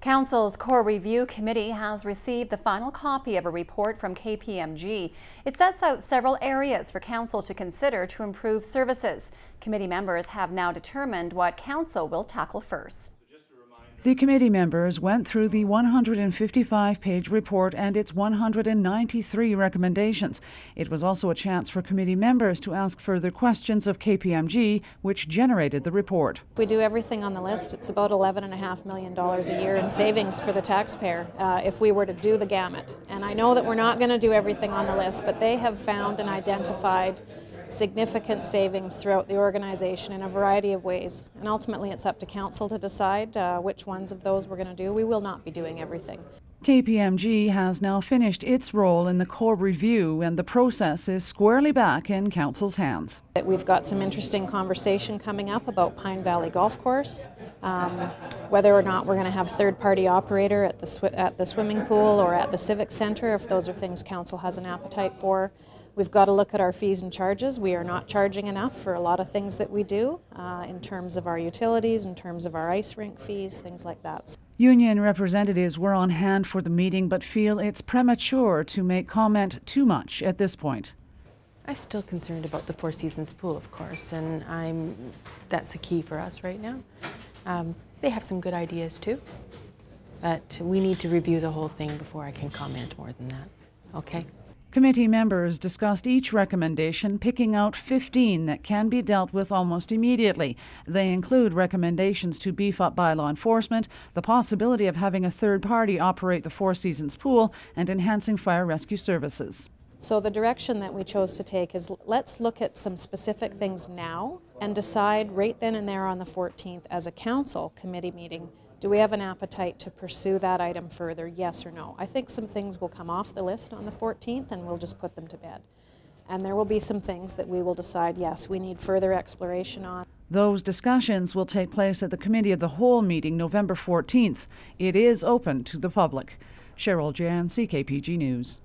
Council's Core Review Committee has received the final copy of a report from KPMG. It sets out several areas for Council to consider to improve services. Committee members have now determined what Council will tackle first. The committee members went through the 155-page report and its 193 recommendations. It was also a chance for committee members to ask further questions of KPMG, which generated the report. If we do everything on the list, it's about $11.5 million a year in savings for the taxpayer if we were to do the gamut. And I know that we're not going to do everything on the list, but they have found and identified significant savings throughout the organization in a variety of ways. And ultimately it's up to Council to decide which ones of those we're going to do. We will not be doing everything. KPMG has now finished its role in the core review, and the process is squarely back in Council's hands. We've got some interesting conversation coming up about Pine Valley Golf Course, whether or not we're going to have third-party operator at the swimming pool or at the Civic Centre, if those are things Council has an appetite for. We've got to look at our fees and charges. We are not charging enough for a lot of things that we do in terms of our utilities, in terms of our ice rink fees, things like that. Union representatives were on hand for the meeting but feel it's premature to make comment too much at this point. I'm still concerned about the Four Seasons pool, of course, and that's the key for us right now. They have some good ideas too, but we need to review the whole thing before I can comment more than that. Okay? Committee members discussed each recommendation, picking out 15 that can be dealt with almost immediately. They include recommendations to beef up bylaw enforcement, the possibility of having a third party operate the Four Seasons pool, and enhancing fire rescue services. So the direction that we chose to take is let's look at some specific things now and decide right then and there on the 14th as a Council committee meeting, do we have an appetite to pursue that item further, yes or no? I think some things will come off the list on the 14th and we'll just put them to bed. And there will be some things that we will decide, yes, we need further exploration on. Those discussions will take place at the Committee of the Whole meeting November 14th. It is open to the public. Cheryl Jan, CKPG News.